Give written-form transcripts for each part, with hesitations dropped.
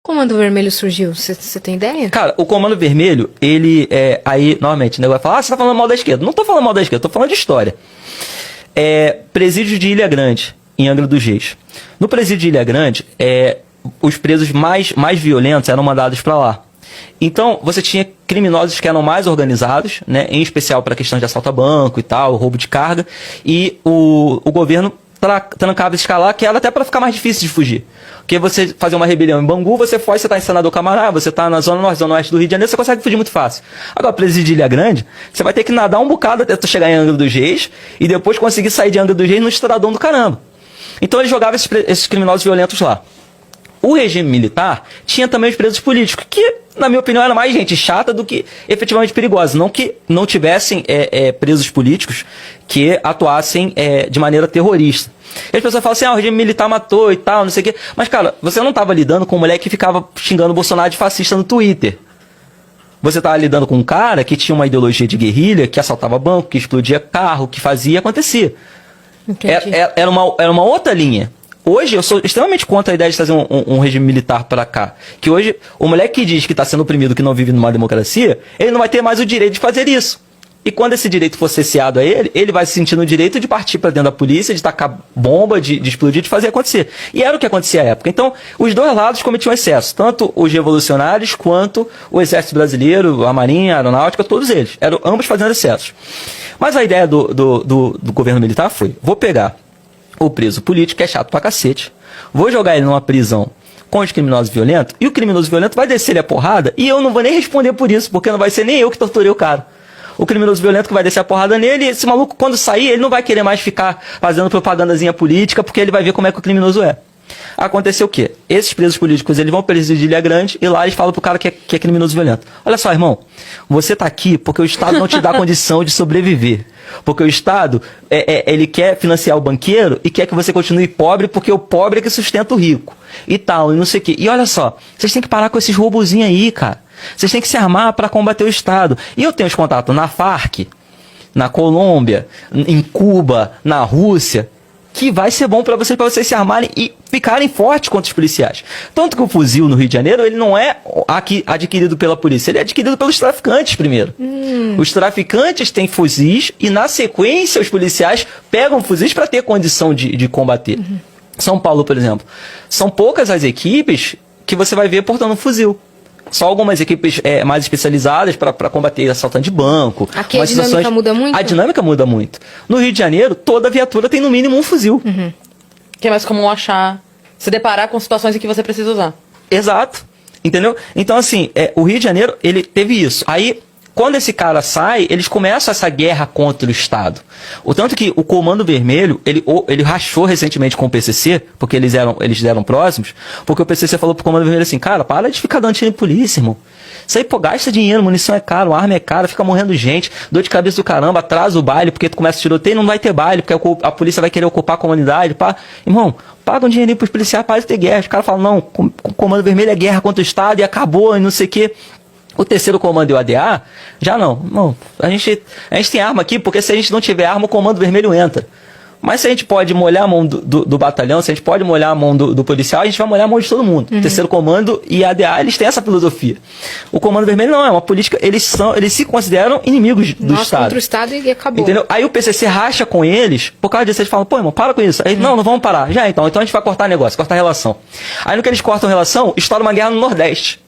Comando Vermelho surgiu? Você tem ideia? Cara, o Comando Vermelho, ele aí, novamente, o negócio vai falar, você tá falando mal da esquerda. Não tô falando mal da esquerda, tô falando de história. Presídio de Ilha Grande, em Angra dos Reis. No presídio de Ilha Grande, os presos mais violentos eram mandados para lá. Então, você tinha criminosos que eram mais organizados, né, em especial para questão de assalto a banco e tal, roubo de carga, e o governo trancava esse cara lá, que era até para ficar mais difícil de fugir. Porque você fazer uma rebelião em Bangu, você foge, você está em Senador Camará, você está na zona norte, zona oeste do Rio de Janeiro, você consegue fugir muito fácil. Agora, presídio de Ilha Grande, você vai ter que nadar um bocado até tu chegar em Angra dos Reis, e depois conseguir sair de Angra dos Reis no estradão do caramba. Então, ele jogava esses criminosos violentos lá. O regime militar tinha também os presos políticos, que, na minha opinião, era mais gente chata do que efetivamente perigosa. Não que não tivessem presos políticos que atuassem de maneira terrorista. E as pessoas falam assim, o regime militar matou e tal, não sei o quê. Mas, cara, você não estava lidando com um moleque que ficava xingando o Bolsonaro de fascista no Twitter. Você estava lidando com um cara que tinha uma ideologia de guerrilha, que assaltava banco, que explodia carro, que fazia e acontecia. Era uma outra linha. Hoje, eu sou extremamente contra a ideia de trazer um regime militar para cá. Que hoje, o moleque que diz que está sendo oprimido, que não vive numa democracia, ele não vai ter mais o direito de fazer isso. E quando esse direito for cesseado a ele, ele vai se sentir no direito de partir para dentro da polícia, de tacar bomba, de explodir, de fazer acontecer. E era o que acontecia à época. Então, os dois lados cometiam excesso. Tanto os revolucionários, quanto o Exército Brasileiro, a Marinha, a Aeronáutica, todos eles. Eram ambos fazendo excessos. Mas a ideia do governo militar foi, vou pegar o preso político, que é chato pra cacete, vou jogar ele numa prisão com os criminosos violentos, e o criminoso violento vai descer ele a porrada, e eu não vou nem responder por isso, porque não vai ser nem eu que torturei o cara. O criminoso violento que vai descer a porrada nele, e esse maluco, quando sair, ele não vai querer mais ficar fazendo propagandazinha política, porque ele vai ver como é que o criminoso é. Aconteceu o quê? Esses presos políticos, eles vão para o presídio de Ilha Grande, e lá eles falam pro cara que é criminoso violento. Olha só, irmão, você tá aqui porque o Estado não te dá condição de sobreviver. Porque o Estado, ele quer financiar o banqueiro e quer que você continue pobre, porque o pobre é que sustenta o rico. E tal, e não sei o quê. E olha só, vocês têm que parar com esses roubozinhos aí, cara. Vocês têm que se armar para combater o Estado. E eu tenho os contatos na Farc, na Colômbia, em Cuba, na Rússia, que vai ser bom para vocês se armarem e ficarem fortes contra os policiais. Tanto que o fuzil no Rio de Janeiro, ele não é aqui adquirido pela polícia, ele é adquirido pelos traficantes primeiro. Os traficantes têm fuzis e, na sequência, os policiais pegam fuzis para ter condição de combater. São Paulo, por exemplo, são poucas as equipes que você vai ver portando um fuzil. Só algumas equipes mais especializadas para combater assaltante de banco. Aqui a dinâmica muda muito? A dinâmica muda muito. No Rio de Janeiro, toda viatura tem no mínimo um fuzil. Que é mais comum achar, se deparar com situações em que você precisa usar. Exato. Entendeu? Então, assim, o Rio de Janeiro, ele teve isso. Aí, quando esse cara sai, eles começam essa guerra contra o Estado. O tanto que o Comando Vermelho, ele rachou recentemente com o PCC, porque eles eram próximos, porque o PCC falou pro Comando Vermelho assim, cara, para de ficar dando tiro em polícia, irmão. Isso aí, pô, gasta dinheiro, munição é caro, arma é cara, fica morrendo gente, dor de cabeça do caramba, atrasa o baile, porque tu começa a tiroteio e não vai ter baile, porque a polícia vai querer ocupar a comunidade, pá. Irmão, paga um dinheirinho pros policiais, para de ter guerra. Os caras falam, não, o Comando Vermelho é guerra contra o Estado e acabou e não sei o quê. O terceiro comando e o ADA, já não. A gente tem arma aqui, porque se a gente não tiver arma, o Comando Vermelho entra. Mas se a gente pode molhar a mão do batalhão, se a gente pode molhar a mão do policial, a gente vai molhar a mão de todo mundo. O terceiro comando e a ADA, eles têm essa filosofia. O Comando Vermelho não, é uma política, eles se consideram inimigos do Estado. Contra o Estado e acabou. Entendeu? Aí o PCC racha com eles, por causa disso eles falam, pô, irmão, para com isso. Aí, não vamos parar. Já então a gente vai cortar negócio, cortar relação. Aí no que eles cortam relação, estoura uma guerra no Nordeste.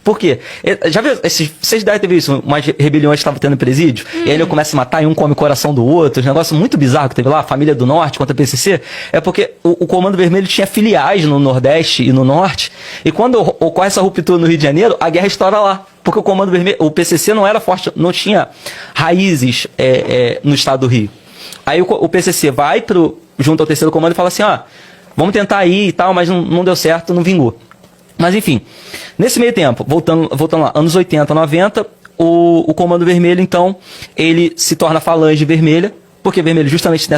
Por quê? Já viu, vocês devem ter visto umas rebeliões que estavam tendo em presídio, e aí ele começa a matar e um come o coração do outro, um negócio muito bizarro que teve lá, a família do Norte contra a PCC, é porque o Comando Vermelho tinha filiais no Nordeste e no Norte, e quando ocorre essa ruptura no Rio de Janeiro, a guerra estoura lá, porque o Comando Vermelho, o PCC não era forte, não tinha raízes no estado do Rio. Aí o PCC vai junto ao terceiro comando e fala assim, vamos tentar ir e tal, mas não deu certo, não vingou. Mas enfim, nesse meio tempo, voltando lá, anos 80, 90, o Comando Vermelho, então, ele se torna Falange Vermelha, porque Vermelho justamente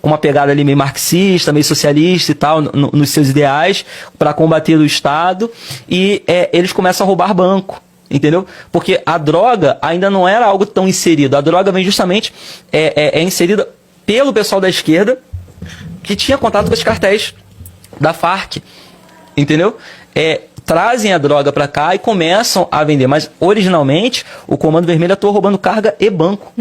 com uma pegada ali meio marxista, meio socialista e tal, nos seus ideais, para combater o Estado, e eles começam a roubar banco, entendeu? Porque a droga ainda não era algo tão inserido, a droga vem justamente, inserida pelo pessoal da esquerda, que tinha contato com os cartéis da Farc, entendeu? trazem a droga para cá e começam a vender. Mas, originalmente, o Comando Vermelho atuou roubando carga e banco.